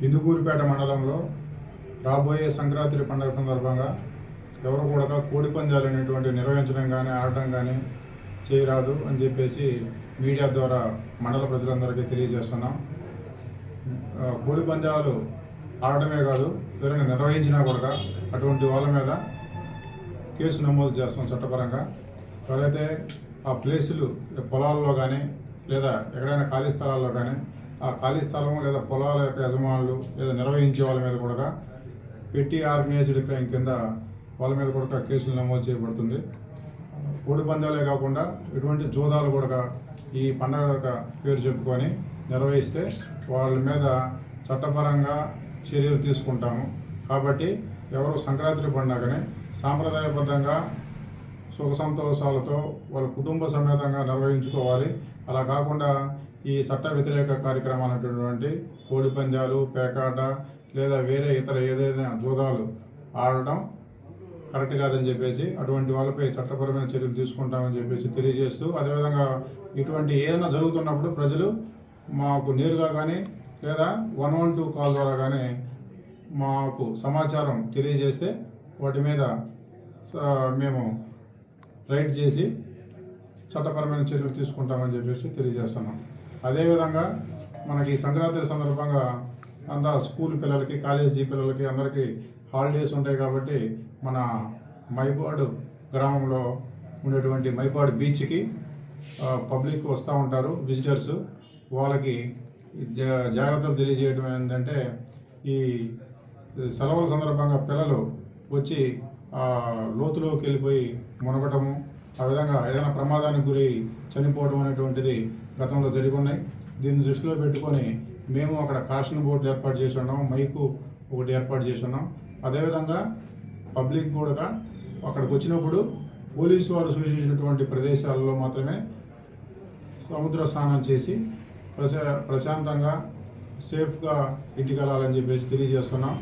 ఇందుకూరుపేట మండలంలో రాబోయే సంక్రాంతి పండుగ సందర్భంగా ఎవరు కూడా కోడి పందాలు అనేటువంటి నిర్వహించడం కానీ ఆడటం కానీ చేయరాదు అని చెప్పేసి మీడియా ద్వారా మండల ప్రజలందరికీ తెలియజేస్తున్నాం. కోడి పందాలు ఆడటమే కాదు, ఎవరైనా నిర్వహించినా కూడా అటువంటి వాళ్ళ మీద కేసు నమోదు చేస్తాం చట్టపరంగా. ఎవరైతే ఆ ప్లేసులు పొలాల్లో కానీ లేదా ఎక్కడైనా ఖాళీ స్థలాల్లో కానీ ఆ ఖాళీ స్థలం లేదా పొలాల యొక్క యజమానులు లేదా నిర్వహించే వాళ్ళ మీద కూడా పెట్టి ఆర్గనైజ్డ్ క్రైమ్ కింద వాళ్ళ మీద కూడా కేసులు నమోదు చేయబడుతుంది. కోడి పందాలే కాకుండా ఇటువంటి జూదాలు కూడా ఈ పండగ పేరు చెప్పుకొని నిర్వహిస్తే వాళ్ళ మీద చట్టపరంగా చర్యలు తీసుకుంటాము. కాబట్టి ఎవరు సంక్రాంతి పండుగని సాంప్రదాయబద్ధంగా సుఖ సంతోషాలతో వాళ్ళ కుటుంబ సమేతంగా నిర్వహించుకోవాలి. అలా కాకుండా ఈ చట్ట వ్యతిరేక కార్యక్రమాలు అనేటువంటి కోడి పందాలు, పేకాట లేదా వేరే ఇతర ఏదైనా జూదాలు ఆడటం కరెక్ట్ కాదని చెప్పేసి అటువంటి వాళ్ళపై చట్టపరమైన చర్యలు తీసుకుంటామని చెప్పేసి తెలియజేస్తూ, అదేవిధంగా ఇటువంటి ఏదైనా జరుగుతున్నప్పుడు ప్రజలు మాకు నేరుగా కానీ లేదా 112 కాల్ ద్వారా కానీ మాకు సమాచారం తెలియజేస్తే వాటి మీద మేము రైడ్ చేసి చట్టపరమైన చర్యలు తీసుకుంటామని చెప్పేసి తెలియజేస్తున్నాం. అదేవిధంగా మనకి సంక్రాంతి సందర్భంగా అంతా స్కూల్ పిల్లలకి, కాలేజీ పిల్లలకి అందరికీ హాలిడేస్ ఉంటాయి. కాబట్టి మన మైపాడు గ్రామంలో ఉండేటువంటి మైపాడు బీచ్కి పబ్లిక్ వస్తూ ఉంటారు, విజిటర్స్. వాళ్ళకి జాగ్రత్తలు తెలియజేయడం ఏంటంటే, ఈ సెలవుల సందర్భంగా పిల్లలు వచ్చి లోతులోకి వెళ్ళిపోయి మునగటము, ఆ విధంగా ఏదైనా ప్రమాదానికి గురి చనిపోవడం అనేటువంటిది గతంలో జరిగి ఉన్నాయి. దీన్ని దృష్టిలో పెట్టుకొని మేము అక్కడ కాషన్ బోర్డులు ఏర్పాటు చేసి ఉన్నాం, మైకు ఒకటి ఏర్పాటు చేసి ఉన్నాం. అదేవిధంగా పబ్లిక్ కూడా అక్కడికి వచ్చినప్పుడు పోలీసు వారు సూచించినటువంటి ప్రదేశాలలో మాత్రమే సముద్ర స్నానం చేసి ప్రశాంతంగా సేఫ్గా ఇంటికి వెళ్ళాలని చెప్పేసి తెలియజేస్తున్నాం.